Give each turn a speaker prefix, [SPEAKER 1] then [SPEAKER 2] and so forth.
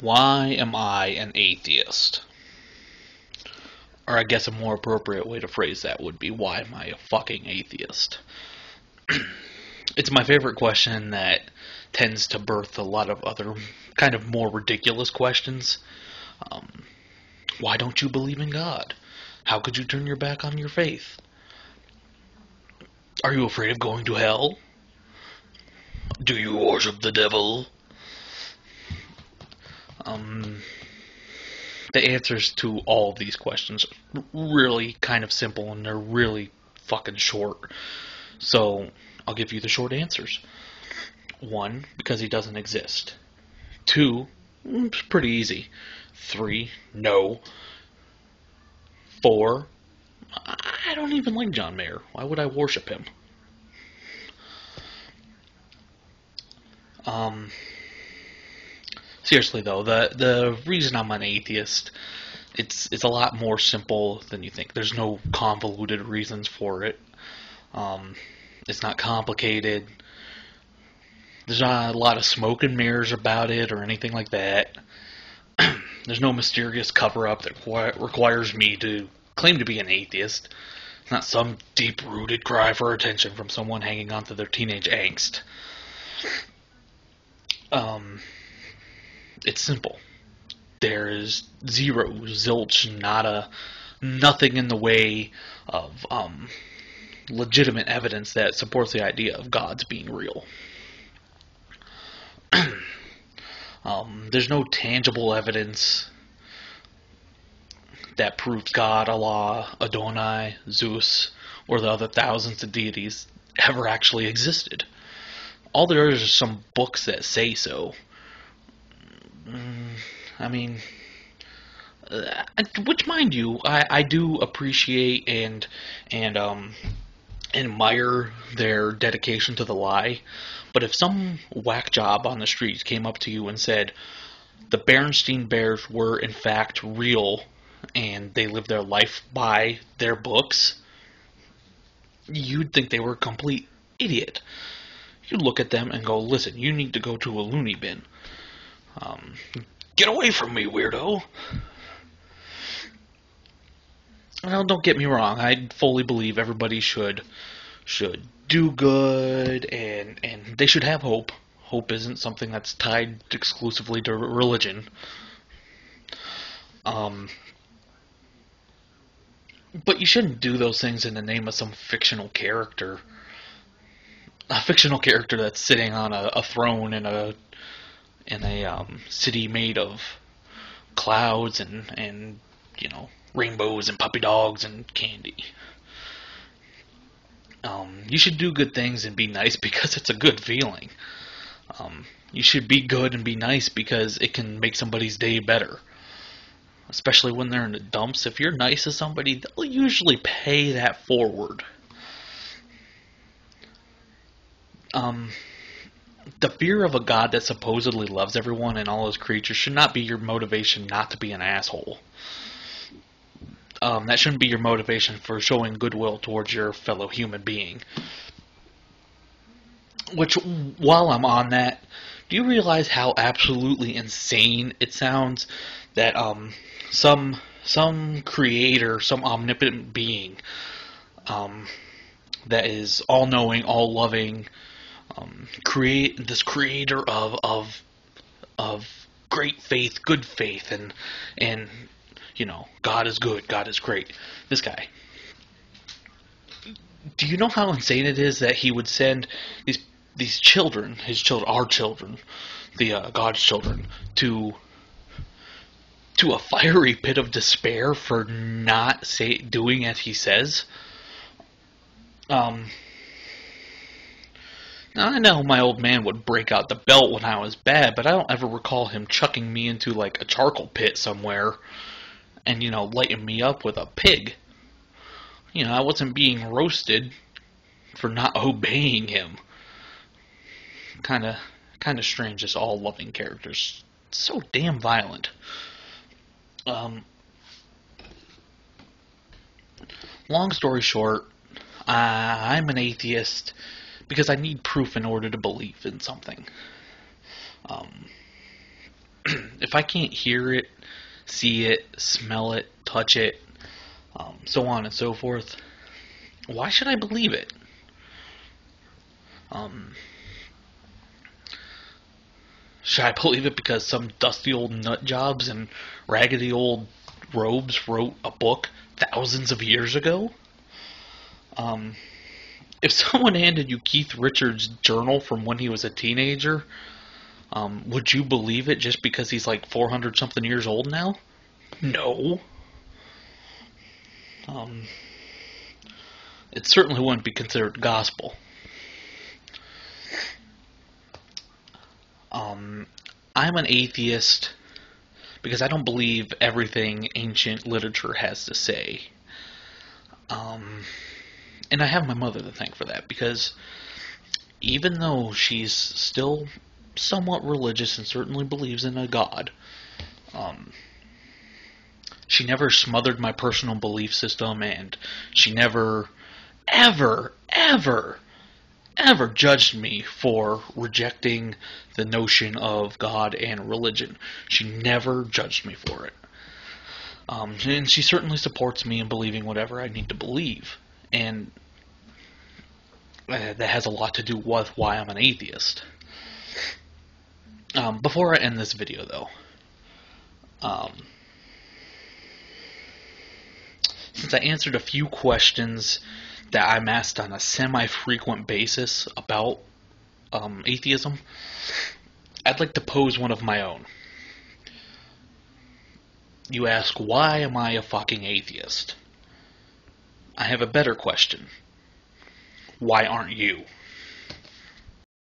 [SPEAKER 1] Why am I an atheist? Or I guess a more appropriate way to phrase that would be, why am I a fucking atheist? It's my favorite question that tends to birth a lot of other kind of more ridiculous questions. Um, why don't you believe in God? How could you turn your back on your faith? Are you afraid of going to hell? Do you worship the devil? Um, the answers to all of these questions are really kind of simple, and they're really fucking short. So I'll give you the short answers. 1, because he doesn't exist. 2, it's pretty easy. 3, no. 4, I don't even like John Mayer. Why would I worship him? Um, Seriously though, the reason I'm an atheist, it's a lot more simple than you think. There's no convoluted reasons for it. Um, it's not complicated. There's not a lot of smoke and mirrors about it or anything like that. There's no mysterious cover-up that requires me to claim to be an atheist. It's not some deep-rooted cry for attention from someone hanging on to their teenage angst. Um, it's simple. There is zero, zilch, nada, nothing in the way of legitimate evidence that supports the idea of God's being real. There's no tangible evidence that proves God, Allah, Adonai, Zeus, or the other thousands of deities ever actually existed. All there is some books that say so. I mean, which, mind you, I do appreciate and admire their dedication to the lie. But if some whack job on the streets came up to you and said the Berenstain Bears were in fact real and they lived their life by their books, you'd think they were a complete idiot. You'd look at them and go, listen, you need to go to a loony bin. Get away from me, weirdo. Well, don't get me wrong. I fully believe everybody should do good, and they should have hope. Hope isn't something that's tied exclusively to religion. But you shouldn't do those things in the name of some fictional character. A fictional character that's sitting on a throne in a city made of clouds and rainbows and puppy dogs and candy. You should do good things and be nice because it's a good feeling. You should be good and be nice because it can make somebody's day better. Especially when they're in the dumps. If you're nice to somebody, they'll usually pay that forward. The fear of a God that supposedly loves everyone and all his creatures should not be your motivation not to be an asshole. That shouldn't be your motivation for showing goodwill towards your fellow human being. Which, while I'm on that, do you realize how absolutely insane it sounds that some creator, some omnipotent being that is all-knowing, all-loving, creator of great faith, good faith, and God is good, God is great. This guy. Do you know how insane it is that he would send these children, his children, our children, the God's children, to a fiery pit of despair for not doing as he says? Now, I know my old man would break out the belt when I was bad, but I don't ever recall him chucking me into like a charcoal pit somewhere and lighting me up with a pig. I wasn't being roasted for not obeying him. Kind of strange, this all-loving character's so damn violent. Long story short, I'm an atheist because I need proof in order to believe in something. If I can't hear it, see it, smell it, touch it, so on and so forth, why should I believe it? Should I believe it because some dusty old nut jobs in raggedy old robes wrote a book thousands of years ago? If someone handed you Keith Richards' journal from when he was a teenager, would you believe it just because he's like 400 something years old now? No. It certainly wouldn't be considered gospel. I'm an atheist because I don't believe everything ancient literature has to say. And I have my mother to thank for that, because even though she's still somewhat religious and certainly believes in a God, she never smothered my personal belief system, and she never, ever, ever judged me for rejecting the notion of God and religion. She never judged me for it. And she certainly supports me in believing whatever I need to believe. And that has a lot to do with why I'm an atheist. Before I end this video, though, since I answered a few questions that I'm asked on a semi-frequent basis about atheism, I'd like to pose one of my own. You ask, why am I a fucking atheist? I have a better question. Why aren't you?